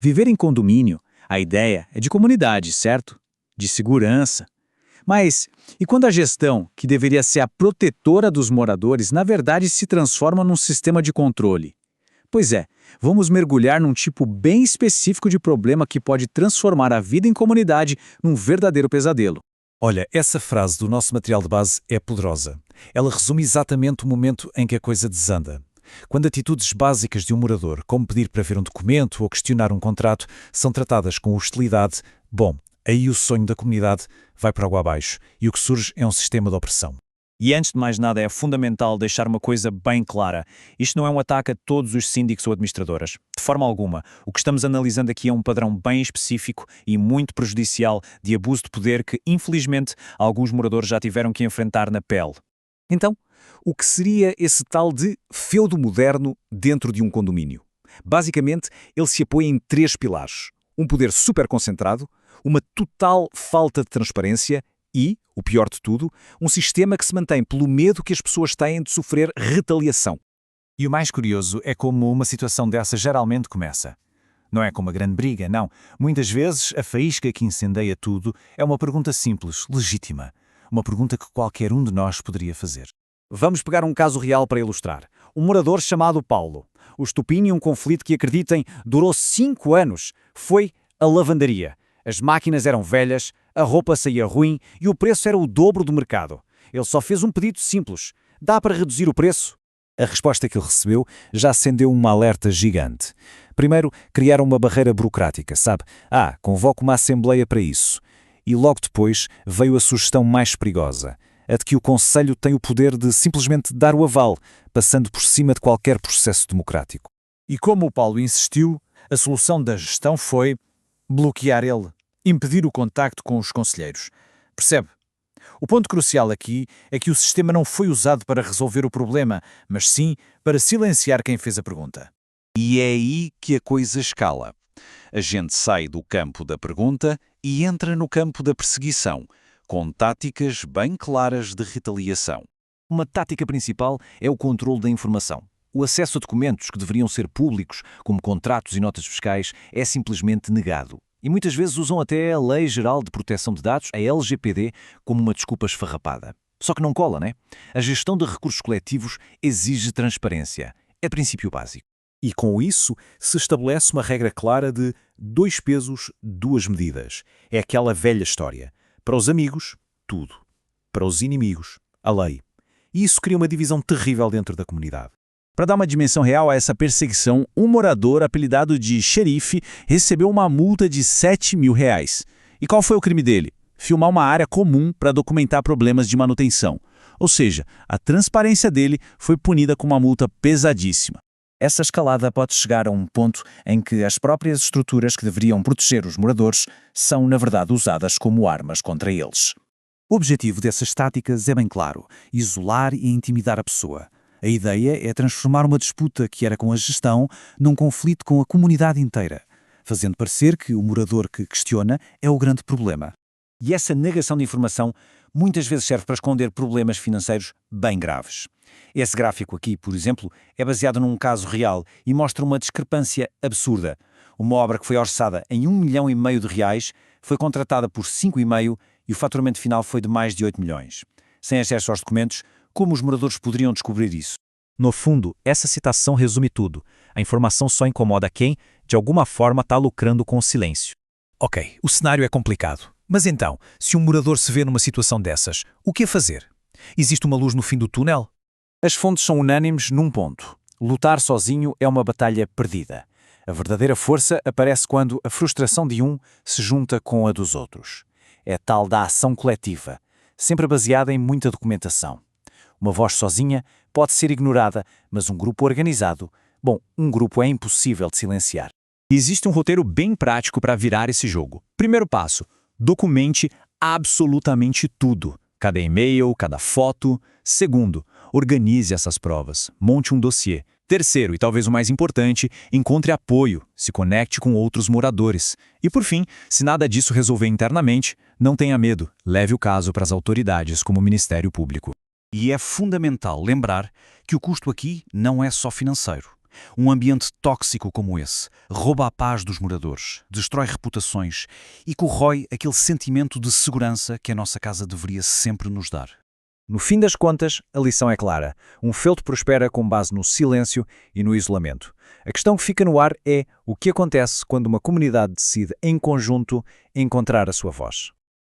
Viver em condomínio, a ideia é de comunidade, certo? De segurança. Mas e quando a gestão, que deveria ser a protetora dos moradores, na verdade se transforma num sistema de controle? Pois é, vamos mergulhar num tipo bem específico de problema que pode transformar a vida em comunidade num verdadeiro pesadelo. Olha, essa frase do nosso material de base é poderosa. Ela resume exatamente o momento em que a coisa desanda. Quando atitudes básicas de um morador, como pedir para ver um documento ou questionar um contrato, são tratadas com hostilidade, bom, aí o sonho da comunidade vai para água abaixo e o que surge é um sistema de opressão. E antes de mais nada é fundamental deixar uma coisa bem clara. Isto não é um ataque a todos os síndicos ou administradoras. De forma alguma. O que estamos analisando aqui é um padrão bem específico e muito prejudicial de abuso de poder que, infelizmente, alguns moradores já tiveram que enfrentar na pele. Então, o que seria esse tal de feudo moderno dentro de um condomínio? Basicamente, ele se apoia em três pilares. Um poder super concentrado, uma total falta de transparência e, o pior de tudo, um sistema que se mantém pelo medo que as pessoas têm de sofrer retaliação. E o mais curioso é como uma situação dessa geralmente começa. Não é com uma grande briga, não. Muitas vezes a faísca que incendeia tudo é uma pergunta simples, legítima. Uma pergunta que qualquer um de nós poderia fazer. Vamos pegar um caso real para ilustrar. Um morador chamado Paulo. O estupim, um conflito que, acreditem, durou 5 anos. Foi a lavandaria. As máquinas eram velhas, a roupa saía ruim e o preço era o dobro do mercado. Ele só fez um pedido simples. Dá para reduzir o preço? A resposta que ele recebeu já acendeu uma alerta gigante. Primeiro, criaram uma barreira burocrática, sabe? Convoco uma assembleia para isso. E logo depois veio a sugestão mais perigosa, a de que o Conselho tem o poder de simplesmente dar o aval, passando por cima de qualquer processo democrático. E como o Paulo insistiu, a solução da gestão foi bloquear ele, impedir o contacto com os conselheiros. Percebe? O ponto crucial aqui é que o sistema não foi usado para resolver o problema, mas sim para silenciar quem fez a pergunta. E é aí que a coisa escala. A gente sai do campo da pergunta e entra no campo da perseguição, com táticas bem claras de retaliação. Uma tática principal é o controle da informação. O acesso a documentos que deveriam ser públicos, como contratos e notas fiscais, é simplesmente negado. E muitas vezes usam até a Lei Geral de Proteção de Dados, a LGPD, como uma desculpa esfarrapada. Só que não cola, né? A gestão de recursos coletivos exige transparência. É princípio básico. E com isso se estabelece uma regra clara de 2 pesos, 2 medidas. É aquela velha história. Para os amigos, tudo. Para os inimigos, a lei. E isso cria uma divisão terrível dentro da comunidade. Para dar uma dimensão real a essa perseguição, um morador, apelidado de xerife, recebeu uma multa de R$ 7.000. E qual foi o crime dele? Filmar uma área comum para documentar problemas de manutenção. Ou seja, a transparência dele foi punida com uma multa pesadíssima. Essa escalada pode chegar a um ponto em que as próprias estruturas que deveriam proteger os moradores são, na verdade, usadas como armas contra eles. O objetivo dessas táticas é bem claro: isolar e intimidar a pessoa. A ideia é transformar uma disputa que era com a gestão num conflito com a comunidade inteira, fazendo parecer que o morador que questiona é o grande problema. E essa negação de informação muitas vezes serve para esconder problemas financeiros bem graves. Esse gráfico aqui, por exemplo, é baseado num caso real e mostra uma discrepância absurda. Uma obra que foi orçada em R$ 1,5 milhão foi contratada por 5,5 e o faturamento final foi de mais de 8 milhões. Sem acesso aos documentos, como os moradores poderiam descobrir isso? No fundo, essa citação resume tudo. A informação só incomoda quem, de alguma forma, está lucrando com o silêncio. Ok, o cenário é complicado. Mas então, se um morador se vê numa situação dessas, o que fazer? Existe uma luz no fim do túnel? As fontes são unânimes num ponto. Lutar sozinho é uma batalha perdida. A verdadeira força aparece quando a frustração de um se junta com a dos outros. É tal da ação coletiva, sempre baseada em muita documentação. Uma voz sozinha pode ser ignorada, mas um grupo organizado, um grupo é impossível de silenciar. Existe um roteiro bem prático para virar esse jogo. Primeiro passo: documente absolutamente tudo. Cada e-mail, cada foto. Segundo, organize essas provas. Monte um dossiê. Terceiro, e talvez o mais importante, encontre apoio. Se conecte com outros moradores. E por fim, se nada disso resolver internamente, não tenha medo. Leve o caso para as autoridades, como o Ministério Público. E é fundamental lembrar que o custo aqui não é só financeiro. Um ambiente tóxico como esse rouba a paz dos moradores, destrói reputações e corrói aquele sentimento de segurança que a nossa casa deveria sempre nos dar. No fim das contas, a lição é clara. Um feudo prospera com base no silêncio e no isolamento. A questão que fica no ar é o que acontece quando uma comunidade decide, em conjunto, encontrar a sua voz.